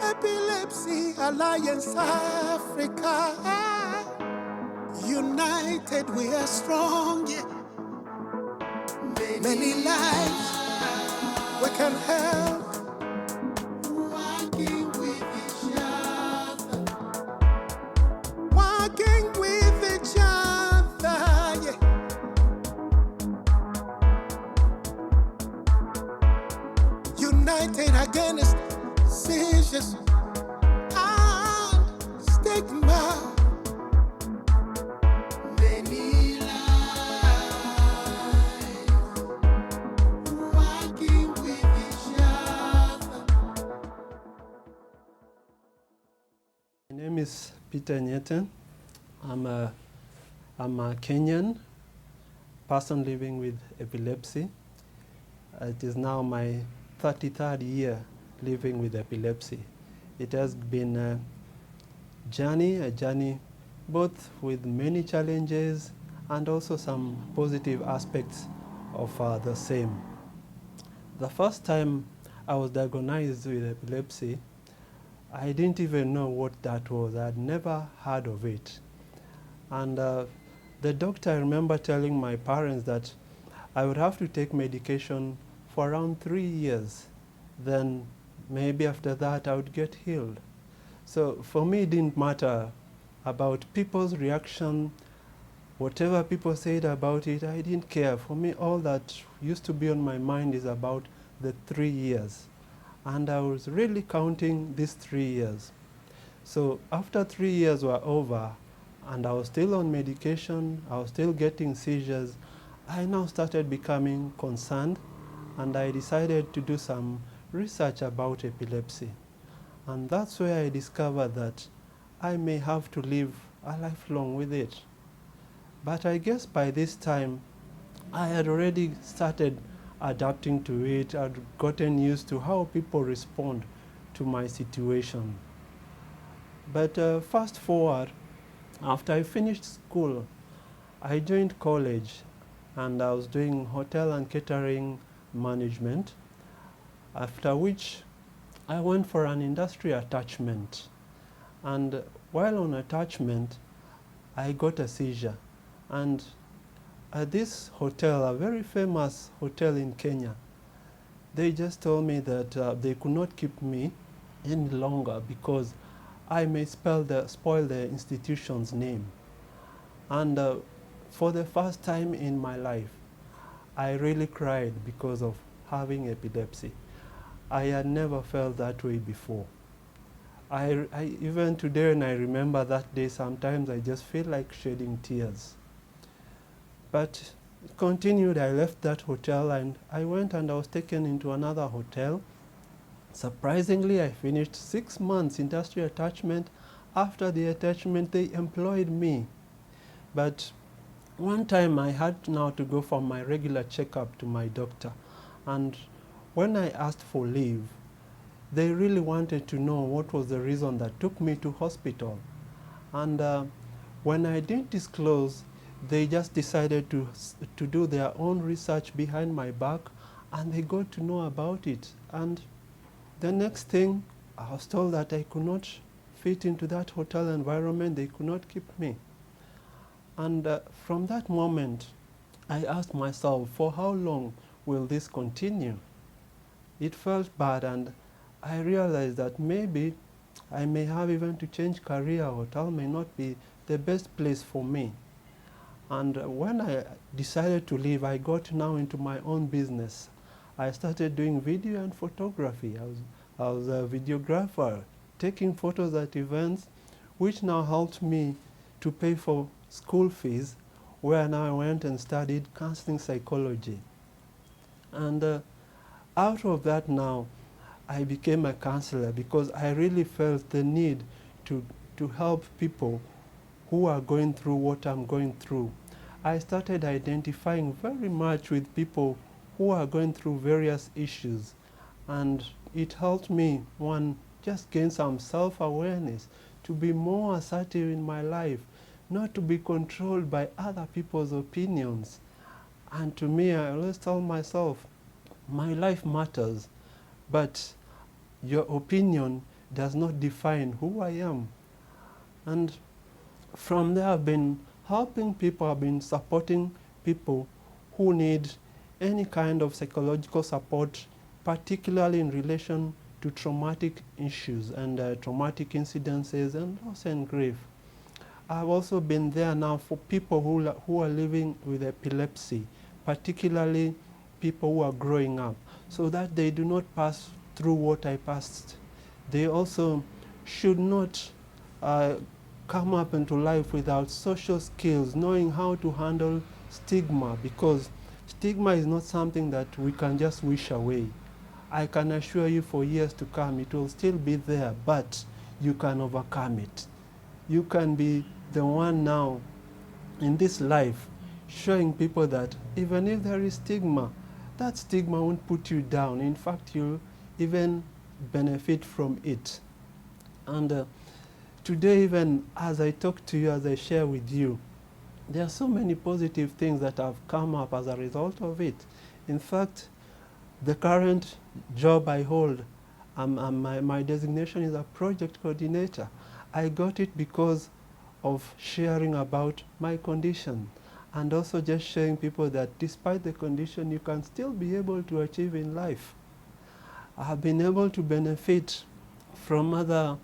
Epilepsy Alliance Africa. United we are strong. Yeah. Many lives we can help. Working with each other. Working with each other. Yeah. United against seizures and stigma. Many lives working with each other. My name is Peter Nyeten. I'm a Kenyan person living with epilepsy. It is now my 33rd year living with epilepsy. It has been a journey both with many challenges and also some positive aspects of the same. The first time I was diagnosed with epilepsy, I didn't even know what that was. I had never heard of it. And the doctor, I remember telling my parents that I would have to take medication for around 3 years. Then maybe after that I would get healed. So for me it didn't matter about people's reaction, whatever people said about it, I didn't care. For me all that used to be on my mind is about the 3 years. And I was really counting these 3 years. So after 3 years were over and I was still on medication, I was still getting seizures, I now started becoming concerned and I decided to do some research about epilepsy. And that's where I discovered that I may have to live a lifelong with it. But I guess by this time I had already started adapting to it. I'd gotten used to how people respond to my situation. But fast forward, after I finished school, I joined college and I was doing hotel and catering management, after which I went for an industry attachment. And while on attachment, I got a seizure. And at this hotel, a very famous hotel in Kenya, they just told me that they could not keep me any longer because I may spoil the institution's name. And for the first time in my life, I really cried because of having epilepsy. I had never felt that way before. I even today when I remember that day, sometimes I just feel like shedding tears. But it continued. I left that hotel and I went and I was taken into another hotel. Surprisingly, I finished 6 months industry attachment. After the attachment, they employed me. But one time I had now to go for my regular checkup to my doctor. And when I asked for leave, they really wanted to know what was the reason that took me to hospital. And when I didn't disclose, they just decided to do their own research behind my back, and they got to know about it. And the next thing, I was told that I could not fit into that hotel environment. They could not keep me. And from that moment, I asked myself, for how long will this continue? It felt bad, and I realized that maybe I may have even to change career. Hotel may not be the best place for me. And when I decided to leave, I got now into my own business. I started doing video and photography. I was a videographer, taking photos at events, which now helped me to pay for school fees, where now I went and studied counseling psychology. And out of that now, I became a counselor because I really felt the need to help people who are going through what I'm going through. I started identifying very much with people who are going through various issues, and it helped me, one, just gain some self-awareness, to be more assertive in my life, not to be controlled by other people's opinions. And to me, I always tell myself, my life matters, but your opinion does not define who I am. And from there, I've been helping people, I've been supporting people who need any kind of psychological support, particularly in relation to traumatic issues and traumatic incidences and loss and grief. I've also been there now for people who are living with epilepsy, particularly people who are growing up, so that they do not pass through what I passed. They also should not come up into life without social skills, knowing how to handle stigma, because stigma is not something that we can just wish away. I can assure you for years to come it will still be there, but you can overcome it. You can be the one now in this life showing people that even if there is stigma, that stigma won't put you down. In fact, you'll even benefit from it. And today, even as I talk to you, as I share with you, there are so many positive things that have come up as a result of it. In fact, the current job I hold, my designation is a project coordinator. I got it because of sharing about my condition, and also just showing people that despite the condition, you can still be able to achieve in life. I have been able to benefit from other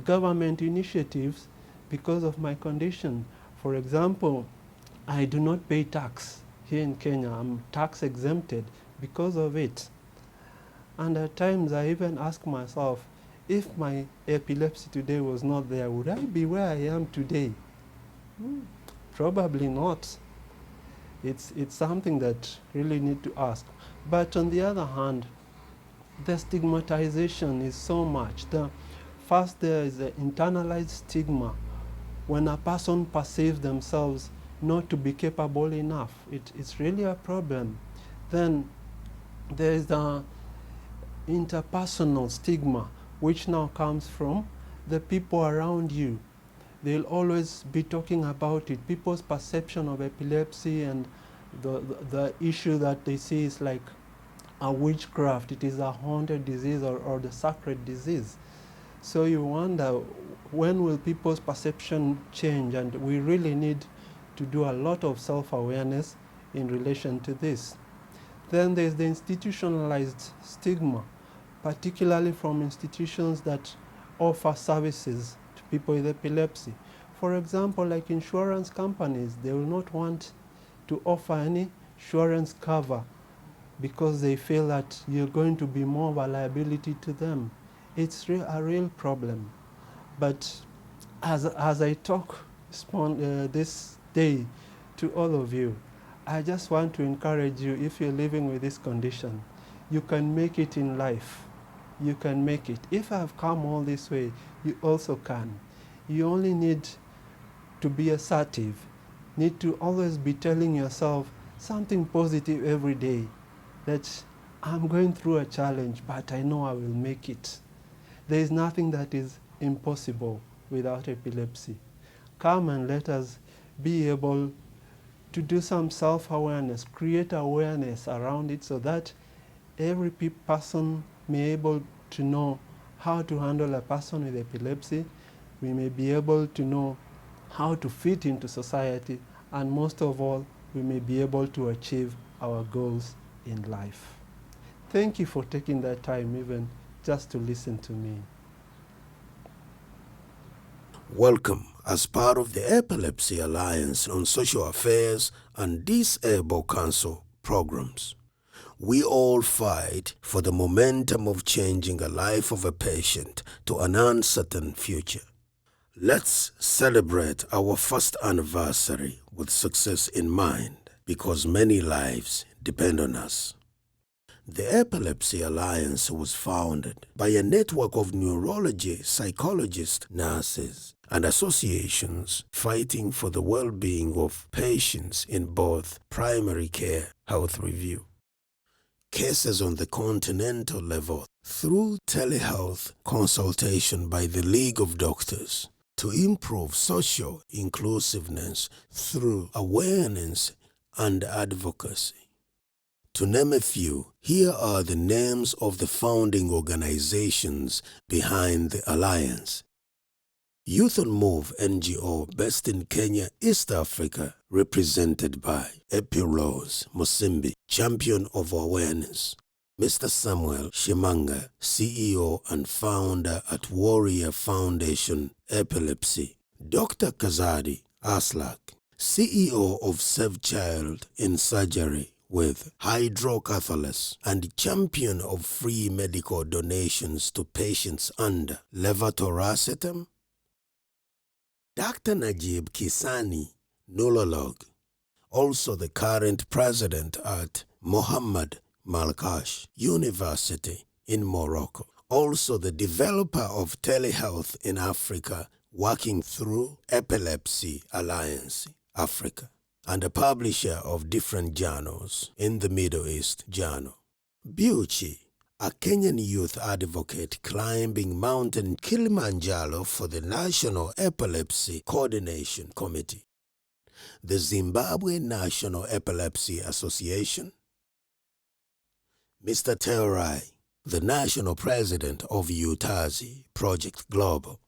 government initiatives because of my condition. For example, I do not pay tax here in Kenya. I'm tax exempted because of it. And at times I even ask myself, if my epilepsy today was not there, would I be where I am today? Probably not. It's something that really need to ask. But on the other hand, the stigmatization is so much. First, there is the internalized stigma. When a person perceives themselves not to be capable enough, it's really a problem. Then there is the interpersonal stigma, which now comes from the people around you. They'll always be talking about it. People's perception of epilepsy and the issue that they see is like a witchcraft. It is a haunted disease or the sacred disease. So you wonder, when will people's perception change? And we really need to do a lot of self-awareness in relation to this. Then there's the institutionalized stigma, particularly from institutions that offer services to people with epilepsy. For example, like insurance companies, they will not want to offer any insurance cover because they feel that you're going to be more of a liability to them. It's a real problem. But as I talk this day to all of you, I just want to encourage you, if you're living with this condition, you can make it in life. You can make it. If I've come all this way, you also can. You only need to be assertive, need to always be telling yourself something positive every day, that I'm going through a challenge, but I know I will make it. There is nothing that is impossible without epilepsy. Come and let us be able to do some self-awareness, create awareness around it so that every person may be able to know how to handle a person with epilepsy. We may be able to know how to fit into society, and most of all, we may be able to achieve our goals in life. Thank you for taking that time even just to listen to me. Welcome as part of the Epilepsy Alliance on Social Affairs and Disabled Council programs. We all fight for the momentum of changing the life of a patient to an uncertain future. Let's celebrate our first anniversary with success in mind, because many lives depend on us. The Epilepsy Alliance was founded by a network of neurology, psychologists, nurses, and associations fighting for the well-being of patients in both primary care health review, cases on the continental level, through telehealth consultation by the League of Doctors, to improve social inclusiveness through awareness and advocacy. To name a few, here are the names of the founding organizations behind the alliance. Youth on Move NGO, based in Kenya, East Africa, represented by Epilepsy Musimbi, champion of awareness. Mr. Samuel Shimanga, CEO and founder at Warrior Foundation Epilepsy. Dr. Kazadi Aslak, CEO of Save Child in Surgery with hydrocephalus and champion of free medical donations to patients under levetiracetam. Dr. Najib Kisani, neurolog, also the current president at Mohammed Malkash University in Morocco, also the developer of telehealth in Africa, working through Epilepsy Alliance Africa, and a publisher of different journals in the Middle East Journal. Biuchi, a Kenyan youth advocate climbing Mountain Kilimanjaro for the National Epilepsy Coordination Committee. The Zimbabwe National Epilepsy Association. Mr. Teorai, the national president of UTAZI Project Global.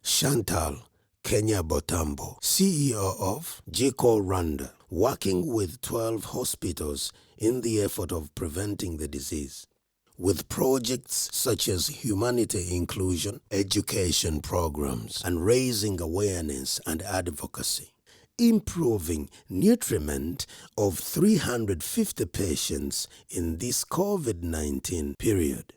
Chantal Kenya Botambo, CEO of GICO Rwanda, working with 12 hospitals in the effort of preventing the disease, with projects such as humanity inclusion, education programs, and raising awareness and advocacy, improving nutriment of 350 patients in this COVID-19 period.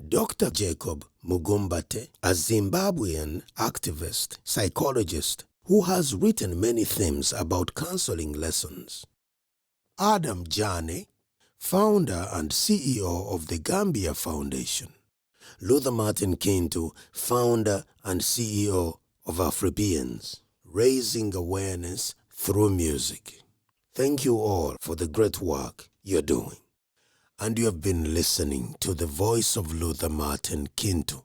Dr. Jacob Mugumbate, a Zimbabwean activist, psychologist, who has written many themes about counseling lessons. Adam Jane, founder and CEO of the Gambia Foundation. Luther Martin Kintu, founder and CEO of Afripeans, raising awareness through music. Thank you all for the great work you're doing. And you have been listening to the voice of Luther Martin Kintu.